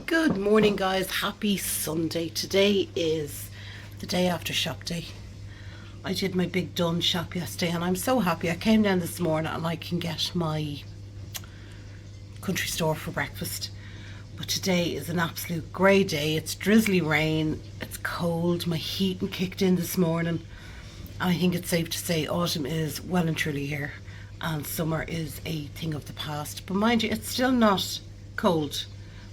Good morning, guys. Happy Sunday. Today is the day after shop day. I did my big done shop yesterday and I'm so happy. I came down this morning and I can get my country store for breakfast. But today is an absolute grey day. It's drizzly rain, it's cold, my heating kicked in this morning. And I think it's safe to say autumn is well and truly here and summer is a thing of the past. But mind you, it's still not cold.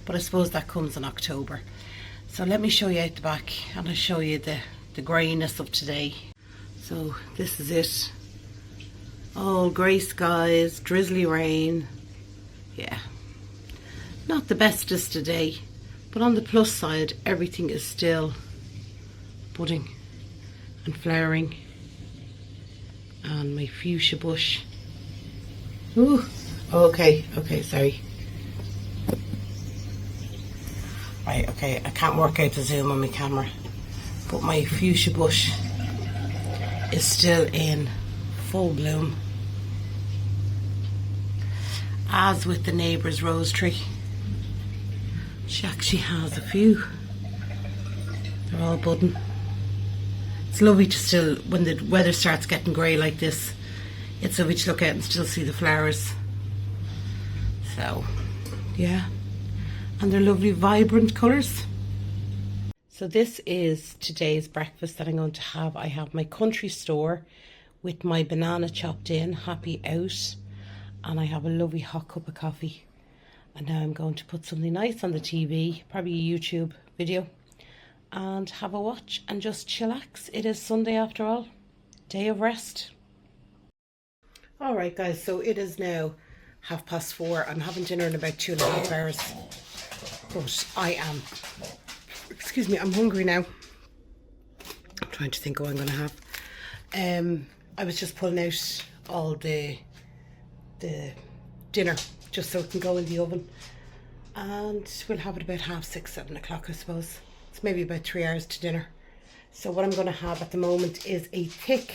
But I suppose that comes in October. So let me show you out the back and I'll show you the greyness of today. So this is it. All grey skies, drizzly rain. Yeah, not the bestest today, but on the plus side, everything is still budding and flowering. And my fuchsia bush. Ooh, okay, sorry. Right, okay, I can't work out the zoom on my camera, but my fuchsia bush is still in full bloom, as with the neighbour's rose tree. She actually has a few. They're all budding. It's lovely to still, when the weather starts getting grey like this, it's lovely to look out and still see the flowers. So, yeah. And they're lovely vibrant colours. So this is today's breakfast that I'm going to have. I have my country store with my banana chopped in, happy out, and I have a lovely hot cup of coffee. And now I'm going to put something nice on the TV, probably a YouTube video, and have a watch and just chillax. It is Sunday after all, day of rest. Alright guys, so it is now 4:30. I'm having dinner in about 2.5 hours. But I am, excuse me, I'm hungry now. I'm trying to think what I'm going to have. I was just pulling out all the dinner just so it can go in the oven. And we'll have it about 6:30, 7 o'clock, I suppose. It's maybe about 3 hours to dinner. So what I'm going to have at the moment is a thick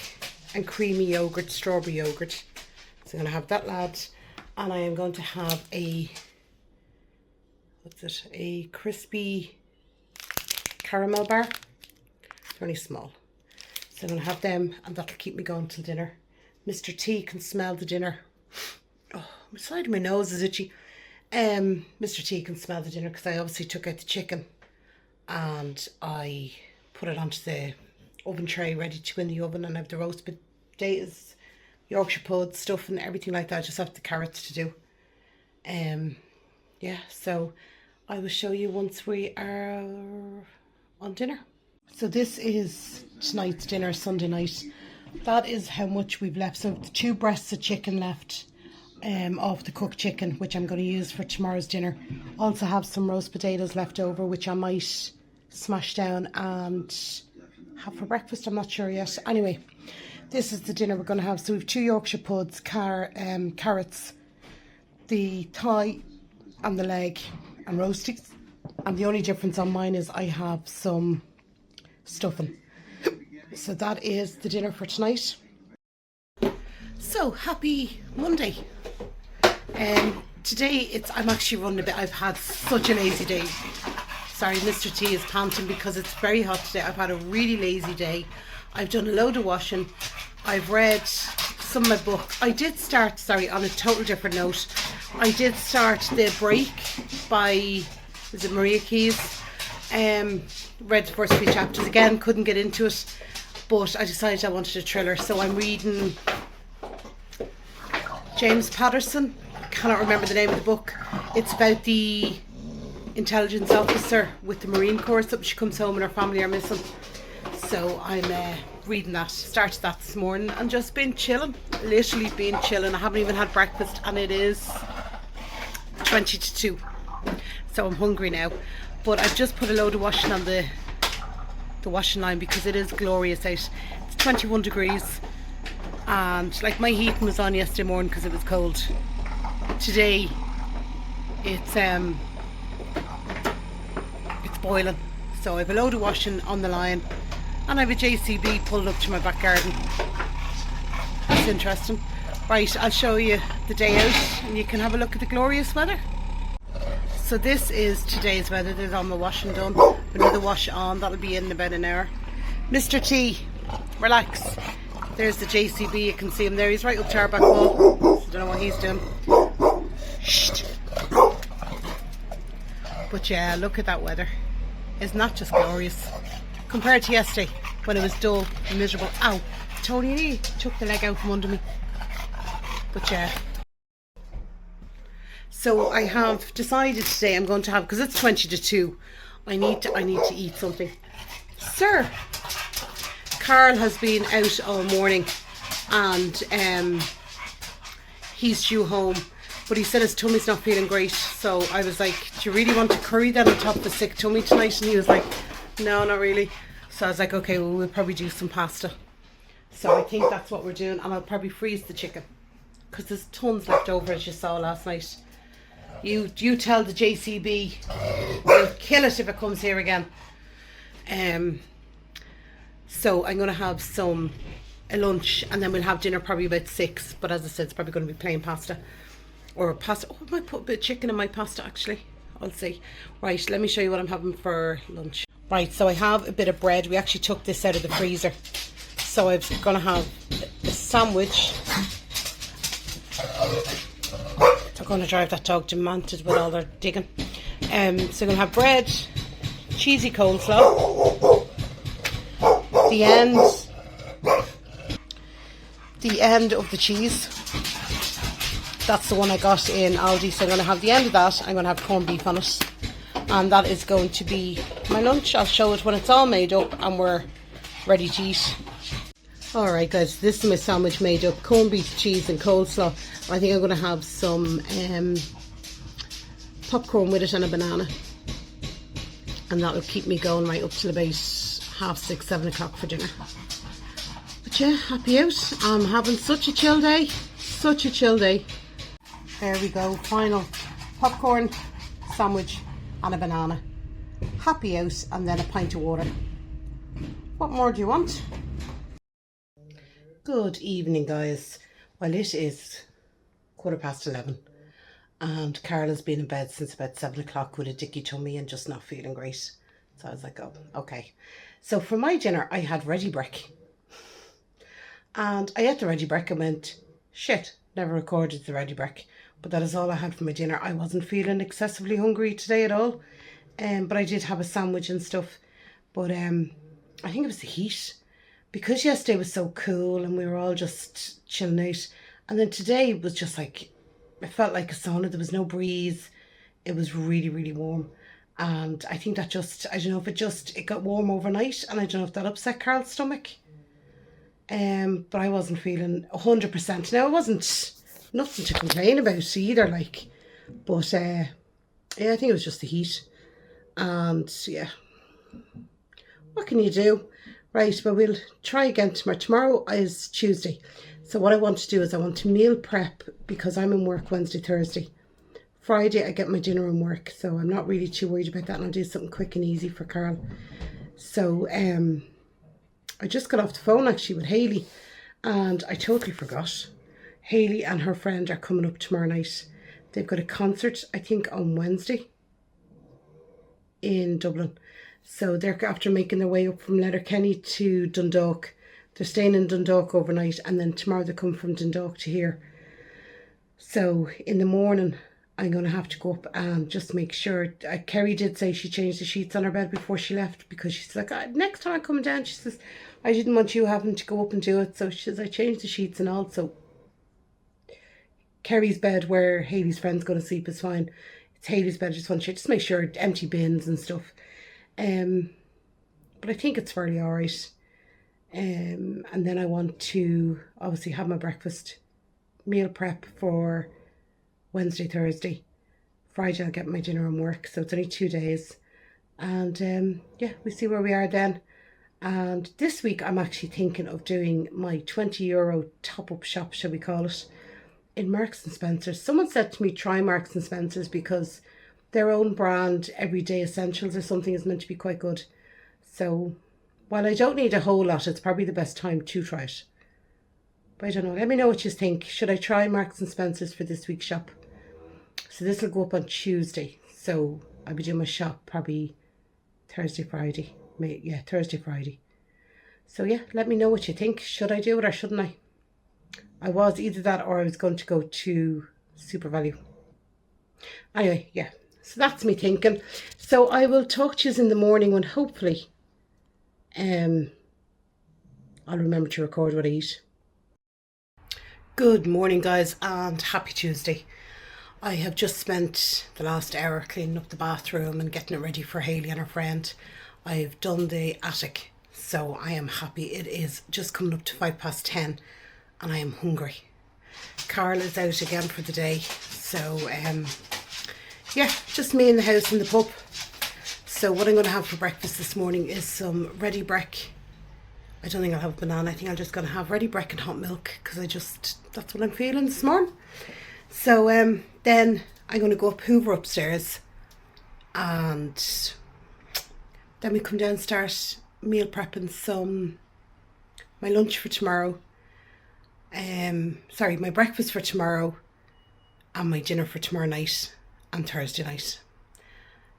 and creamy yogurt, strawberry yogurt. So I'm going to have that, lad. And I am going to have a crispy caramel bar. They're only small. So I'm going to have them and that'll keep me going till dinner. Mr. T can smell the dinner. Oh, my side of my nose is itchy. Mr. T can smell the dinner because I obviously took out the chicken and I put it onto the oven tray ready to go in the oven, and I have the roast potatoes, Yorkshire pudding, stuff and everything like that. I just have the carrots to do. Yeah, so I will show you once we are on dinner. So this is tonight's dinner, Sunday night. That is how much we've left. So the 2 breasts of chicken left off the cooked chicken, which I'm going to use for tomorrow's dinner. Also have some roast potatoes left over, which I might smash down and have for breakfast. I'm not sure yet. Anyway, this is the dinner we're going to have. So we have 2 Yorkshire puds, carrots, the thigh and the leg and roasties, and the only difference on mine is I have some stuffing. So that is the dinner for tonight. So happy Monday. Today I'm actually running a bit. I've had such a lazy day. Sorry, Mr. T is panting because it's very hot today. I've had a really lazy day. I've done a load of washing. I've read some of my book. I did start, sorry, on a total different note, I did start The Break by, is it Maria Keyes? Read the first 3 chapters again, couldn't get into it, but I decided I wanted a thriller, so I'm reading James Patterson. I cannot remember the name of the book. It's about the intelligence officer with the Marine Corps. She comes home and her family are missing. So I'm reading that, started that this morning and just been chilling, literally been chilling. I haven't even had breakfast and it is 20 to 2, so I'm hungry now. But I've just put a load of washing on the washing line because it is glorious out. It's 21 degrees and like my heating was on yesterday morning because it was cold. Today it's boiling, so I have a load of washing on the line and I have a JCB pulled up to my back garden. That's interesting. Right, I'll show you the day out and you can have a look at the glorious weather. So this is today's weather. There's all my washing done. Another wash on, that'll be in about an hour. Mr. T, relax. There's the JCB, you can see him there. He's right up to our back wall. I don't know what he's doing. Shh. But yeah, look at that weather. Isn't that just glorious? Compared to yesterday when it was dull and miserable. Ow, Tony took the leg out from under me. But yeah. So I have decided today I'm going to have, because it's 20 to 2, I need to eat something. Sir, Carl has been out all morning and he's due home, but he said his tummy's not feeling great. So I was like, do you really want to curry that on top of the sick tummy tonight? And he was like, no, not really. So I was like, okay, well, we'll probably do some pasta. So I think that's what we're doing, and I'll probably freeze the chicken because there's tons left over, as you saw last night. You tell the JCB we'll kill it if it comes here again. So I'm going to have a lunch, and then we'll have dinner probably about 6. But as I said, it's probably going to be plain pasta or pasta. Oh, I might put a bit of chicken in my pasta actually. I'll see. Right, let me show you what I'm having for lunch. Right, so I have a bit of bread. We actually took this out of the freezer. So I'm going to have a sandwich. They're going to drive that dog demented with all their digging. So I'm going to have bread, cheesy coleslaw, the end of the cheese. That's the one I got in Aldi. So I'm going to have the end of that. I'm going to have corned beef on it. And that is going to be my lunch. I'll show it when it's all made up and we're ready to eat. Alright guys, this is my sandwich made up. Corned beef, cheese and coleslaw. I think I'm going to have some popcorn with it and a banana. And that'll keep me going right up till about 6:30, 7 o'clock for dinner. But yeah, happy out. I'm having such a chill day. Such a chill day. There we go. Final popcorn, sandwich and a banana. Happy out, and then a pint of water. What more do you want? Good evening guys. Well, it is 11:15 and Carol has been in bed since about 7 o'clock with a dicky tummy and just not feeling great. So I was like, oh, okay. So for my dinner I had ready break, and I ate the ready break and went, shit, never recorded the ready break. But that is all I had for my dinner. I wasn't feeling excessively hungry today at all, but I did have a sandwich and stuff. But I think it was the heat, because yesterday was so cool and we were all just chilling out, and then today was just like, it felt like a sauna. There was no breeze. It was really, really warm, and I think that just, I don't know if it got warm overnight, and I don't know if that upset Carl's stomach. But I wasn't feeling 100%. Now, it wasn't nothing to complain about either, like, but yeah, I think it was just the heat, and yeah, what can you do? Right, but we'll try again tomorrow. Tomorrow is Tuesday. So what I want to do is I want to meal prep, because I'm in work Wednesday, Thursday. Friday I get my dinner in work, so I'm not really too worried about that, and I'll do something quick and easy for Carl. So I just got off the phone actually with Hayley, and I totally forgot. Hayley and her friend are coming up tomorrow night. They've got a concert, I think, on Wednesday in Dublin. So they're after making their way up from Letterkenny to Dundalk. They're staying in Dundalk overnight, and then tomorrow they come from Dundalk to here. So in the morning I'm going to have to go up and just make sure. Kerry did say she changed the sheets on her bed before she left, because she's like, next time I'm coming down, she says, I didn't want you having to go up and do it. So she says, I changed the sheets, and also Kerry's bed where Hayley's friend's going to sleep is fine. It's Hayley's bed. I just want to just make sure, empty bins and stuff. But I think it's fairly alright. And then I want to obviously have my breakfast, meal prep for Wednesday, Thursday. Friday I'll get my dinner and work, so it's only 2 days. And yeah, we see where we are then. And this week I'm actually thinking of doing my €20 top-up shop, shall we call it, in Marks and Spencer's. Someone said to me, try Marks and Spencer's, because their own brand everyday essentials or something is meant to be quite good. So while I don't need a whole lot, it's probably the best time to try it. But I don't know, let me know what you think. Should I try Marks and Spencer's for this week's shop? So this will go up on Tuesday. So I'll be doing my shop probably Thursday, Friday. Yeah, Thursday, Friday. So yeah, let me know what you think. Should I do it or shouldn't I? I was either that or I was going to go to Super Value. Anyway, yeah. So that's me thinking. So I will talk to you in the morning when hopefully I'll remember to record what I eat. Good morning, guys, and happy Tuesday. I have just spent the last hour cleaning up the bathroom and getting it ready for Hayley and her friend. I've done the attic, so I am happy. It is just coming up to 10:05 and I am hungry. Carl is out again for the day, so yeah, just me in the house in the pub. So what I'm going to have for breakfast this morning is some ready break. I don't think I'll have a banana. I think I'm just going to have ready break and hot milk because that's what I'm feeling this morning. So then I'm going to go hoover upstairs, and then we come down and start meal prepping my lunch for tomorrow. My breakfast for tomorrow and my dinner for tomorrow night and Thursday night.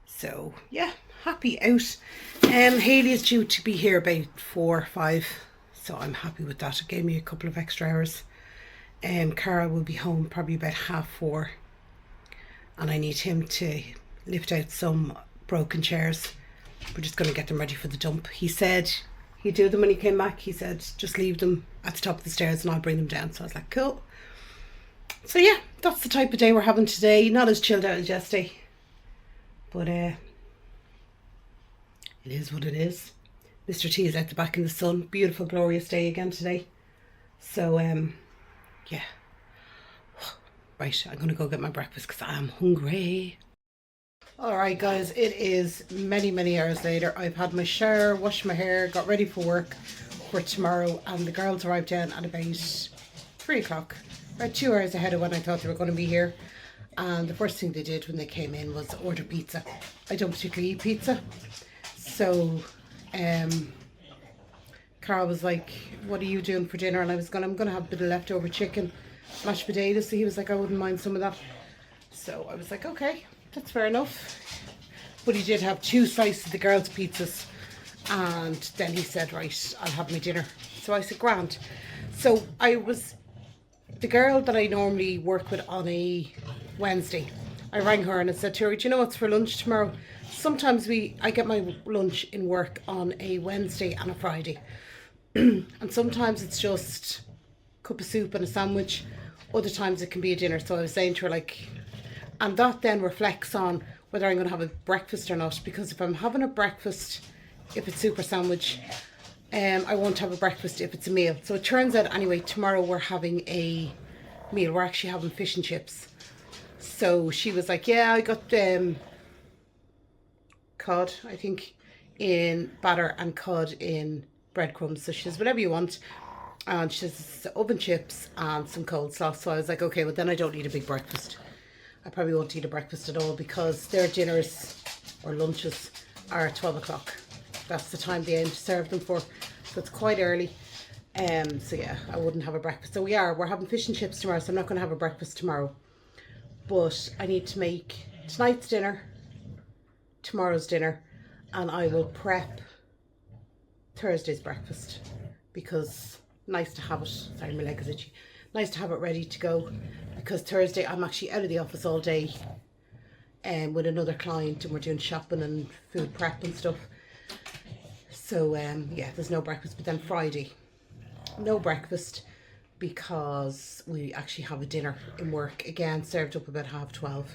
So yeah, happy out. Hayley is due to be here about 4 or 5, so I'm happy with that. It gave me a couple of extra hours. Carl will be home probably about 4:30, and I need him to lift out some broken chairs. We're just going to get them ready for the dump. He said he'd do them when he came back. He said just leave them at the top of the stairs and I'll bring them down. So I was like, cool. So yeah, that's the type of day we're having today. Not as chilled out as yesterday, but it is what it is. Mr. T is out the back in the sun. Beautiful, glorious day again today. So yeah. Right, I'm going to go get my breakfast because I'm hungry. Alright guys, it is many hours later. I've had my shower, washed my hair, got ready for work for tomorrow, and the girls arrived down at about 3 o'clock. About 2 hours ahead of when I thought they were going to be here. And the first thing they did when they came in was order pizza. I don't particularly eat pizza. So Carl was like, what are you doing for dinner? And I was going, I'm going to have a bit of leftover chicken, mashed potatoes. So he was like, I wouldn't mind some of that. So I was like, okay, that's fair enough. But he did have 2 slices of the girls' pizzas. And then he said, right, I'll have my dinner. So I said, grand. So the girl that I normally work with on a Wednesday, I rang her and I said to her, do you know what's for lunch tomorrow? Sometimes I get my lunch in work on a Wednesday and a Friday. And sometimes it's just a cup of soup and a sandwich. Other times it can be a dinner. So I was saying to her, like, and that then reflects on whether I'm going to have a breakfast or not. Because if I'm having a breakfast, if it's soup or sandwich, I won't have a breakfast if it's a meal. So it turns out anyway, tomorrow we're having a meal. We're actually having fish and chips. So she was like, yeah, I got cod, I think, in batter and cod in breadcrumbs. So she says, whatever you want. And she says, oven chips and some coleslaw. So I was like, okay, well then I don't need a big breakfast. I probably won't eat a breakfast at all because their dinners or lunches are at 12 o'clock. That's the time they aim to serve them for. So it's quite early. So yeah, I wouldn't have a breakfast. So we're having fish and chips tomorrow. So I'm not going to have a breakfast tomorrow. But I need to make tonight's dinner, tomorrow's dinner, and I will prep Thursday's breakfast because nice to have it. Sorry, my leg is itchy. Nice to have it ready to go because Thursday I'm actually out of the office all day with another client, and we're doing shopping and food prep and stuff. So yeah, there's no breakfast. But then Friday, no breakfast because we actually have a dinner in work again, served up about 12:30.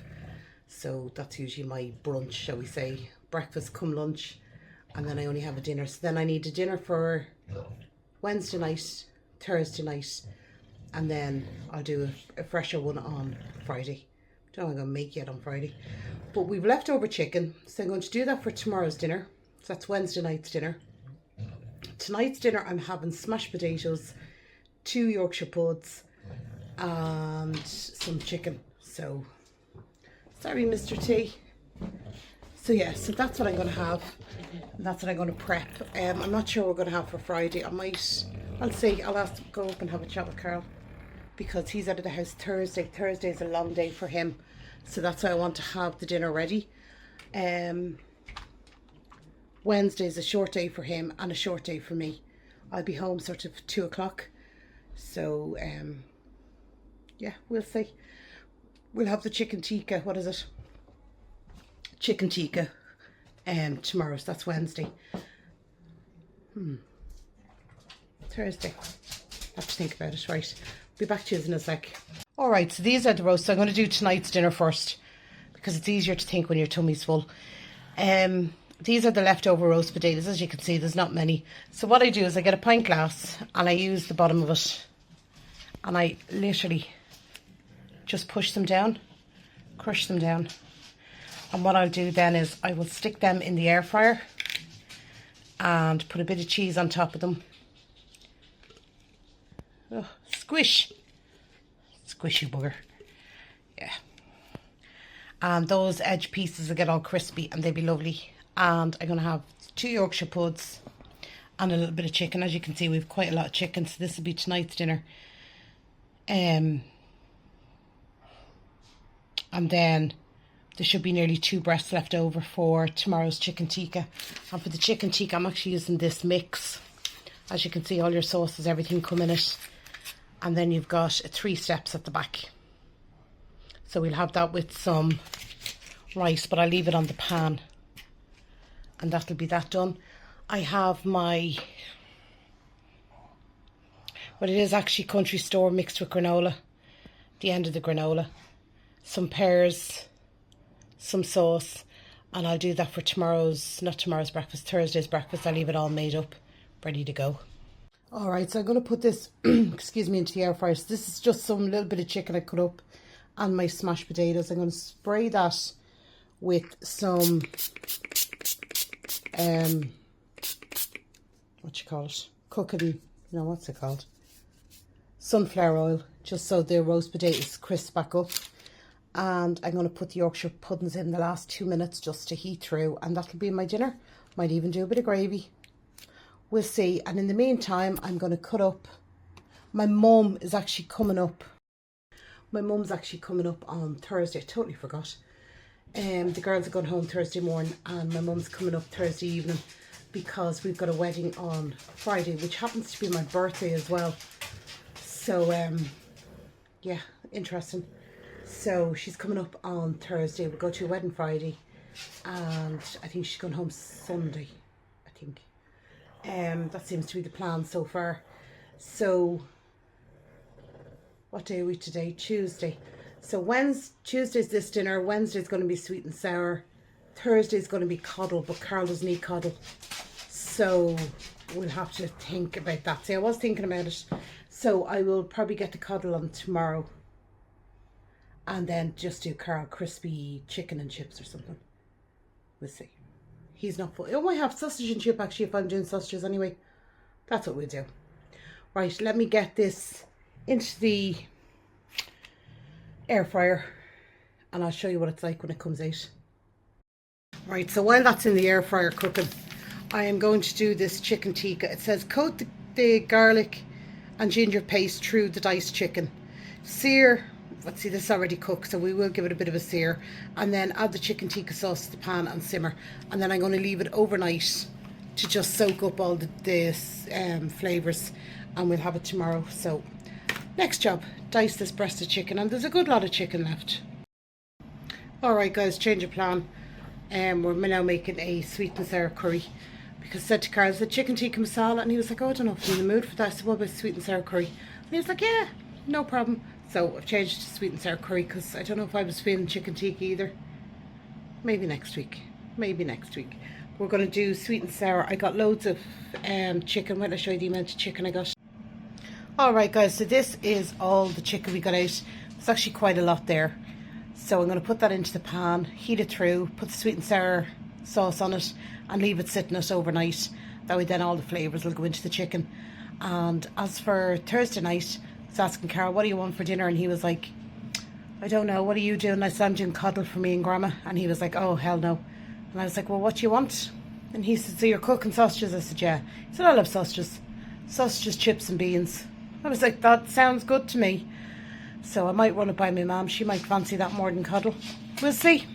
So that's usually my brunch, shall we say. Breakfast come lunch, and then I only have a dinner. So then I need a dinner for Wednesday night, Thursday night, and then I'll do a fresher one on Friday. Don't know what I'm going to make yet on Friday. But we've leftover chicken, so I'm going to do that for tomorrow's dinner. So that's Wednesday night's dinner. Tonight's dinner I'm having smashed potatoes, 2 Yorkshire puds, and some chicken. So, sorry Mr. T. So yeah, so that's what I'm going to have. That's what I'm going to prep. I'm not sure what we're going to have for Friday. I'll see. I'll ask, go up and have a chat with Carl because he's out of the house Thursday. Thursday is a long day for him. So that's why I want to have the dinner ready. Wednesday's a short day for him and a short day for me. I'll be home sort of 2 o'clock. So, yeah, we'll see. We'll have the chicken tikka. What is it? Chicken tikka tomorrow. So that's Wednesday. Thursday. Have to think about it. Right. Be back to you in a sec. Alright, so these are the roasts. I'm going to do tonight's dinner first, because it's easier to think when your tummy's full. These are the leftover roast potatoes. As you can see, there's not many. So what I do is I get a pint glass and I use the bottom of it, and I literally just push them down, crush them down. And what I'll do then is I will stick them in the air fryer and put a bit of cheese on top of them. Oh, squish. Squishy bugger. Yeah. And those edge pieces will get all crispy and they'll be lovely. And I'm going to have 2 Yorkshire puds and a little bit of chicken. As you can see, we've quite a lot of chicken, so this will be tonight's dinner. And then there should be nearly 2 breasts left over for tomorrow's chicken tikka. And for the chicken tikka, I'm actually using this mix. As you can see, all your sauces, everything come in it. And then you've got 3 steps at the back. So we'll have that with some rice, but I'll leave it on the pan. And that'll be that done. I have my, well, it is actually country store mixed with granola. The end of the granola. Some pears, some sauce. And I'll do that for tomorrow's, not tomorrow's breakfast, Thursday's breakfast. I'll leave it all made up, ready to go. Alright, so I'm going to put this, excuse me, into the air fryer. So this is just some little bit of chicken I cut up and my smashed potatoes. I'm going to spray that with some, what you call it? Cooking, no, what's it called? Sunflower oil, just so the roast potatoes crisp back up. And I'm going to put the Yorkshire puddings in the last 2 minutes just to heat through. And that'll be my dinner. Might even do a bit of gravy. We'll see. And in the meantime, I'm going to cut up. My mum is actually coming up. My mum's actually coming up on Thursday. I totally forgot. The girls are going home Thursday morning and my mum's coming up Thursday evening because we've got a wedding on Friday, which happens to be my birthday as well. So, yeah, interesting. So she's coming up on Thursday. We'll go to a wedding Friday and I think she's going home Sunday, I think. That seems to be the plan so far. So, what day are we today? Tuesday. So Tuesday's this dinner. Wednesday's going to be sweet and sour. Thursday's going to be coddle, but Carl doesn't eat coddle. So we'll have to think about that. See, I was thinking about it. So I will probably get the coddle on tomorrow. And then just do Carl crispy chicken and chips or something. We'll see. He's not full. I might have sausage and chip actually if I'm doing sausages anyway. That's what we'll do. Right, let me get this into the air fryer and I'll show you what it's like when it comes out. Right, so while that's in the air fryer cooking, I am going to do this chicken tikka. It says coat the garlic and ginger paste through the diced chicken. Sear, let's see, this is already cooked, so we will give it a bit of a sear, and then add the chicken tikka sauce to the pan and simmer. And then I'm going to leave it overnight to just soak up all the flavours, and we'll have it tomorrow. So next job, dice this breast of chicken, and there's a good lot of chicken left. Alright guys, change of plan. We're now making a sweet and sour curry, because I said to Carl, I said chicken tikka masala, and he was like, oh, I don't know if I'm in the mood for that. I said, what about sweet and sour curry? And he was like, yeah, no problem. So I've changed to sweet and sour curry, because I don't know if I was feeling chicken tikka either. Maybe next week. Maybe next week. We're going to do sweet and sour. I got loads of chicken. Wait, I'll show you the amount of chicken I got. Alright guys, so this is all the chicken we got out. There's actually quite a lot there. So I'm going to put that into the pan, heat it through, put the sweet and sour sauce on it and leave it sitting it overnight. That way then all the flavours will go into the chicken. And as for Thursday night, I was asking Carl, what do you want for dinner? And he was like, I don't know, what are you doing? I said, I'm doing coddle for me and Grandma. And he was like, oh, hell no. And I was like, well, what do you want? And he said, so you're cooking sausages? I said, yeah. He said, I love sausages. Sausages, chips and beans. I was like, that sounds good to me. So I might run it by my mum. She might fancy that more than coddle. We'll see.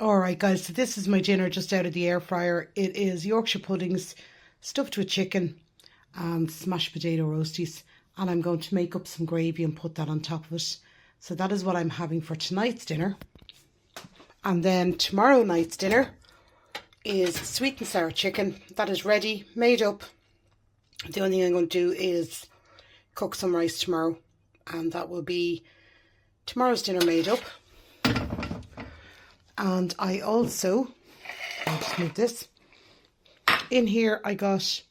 Alright guys, so this is my dinner just out of the air fryer. It is Yorkshire puddings stuffed with chicken and smashed potato roasties, and I'm going to make up some gravy and put that on top of it. So that is what I'm having for tonight's dinner. And then tomorrow night's dinner is sweet and sour chicken. That is ready, made up. The only thing I'm going to do is cook some rice tomorrow, and that will be tomorrow's dinner made up. And I also, I'll just move this, in here I got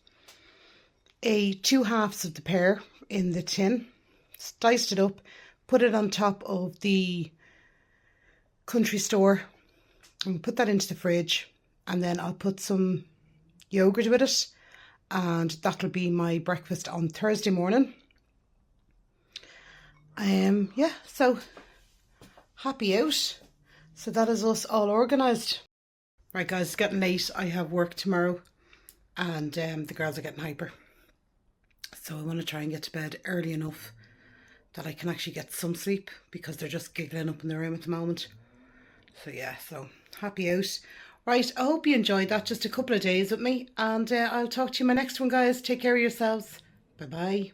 two halves of the pear in the tin, sliced it up, put it on top of the country store and put that into the fridge, and then I'll put some yogurt with it, and that'll be my breakfast on Thursday morning. Yeah, so happy out. So that is us all organised. Right guys, it's getting late. I have work tomorrow, and the girls are getting hyper. So I want to try and get to bed early enough that I can actually get some sleep, because they're just giggling up in the room at the moment. So yeah, so happy out. Right, I hope you enjoyed that. Just a couple of days with me, and I'll talk to you in my next one, guys. Take care of yourselves. Bye bye.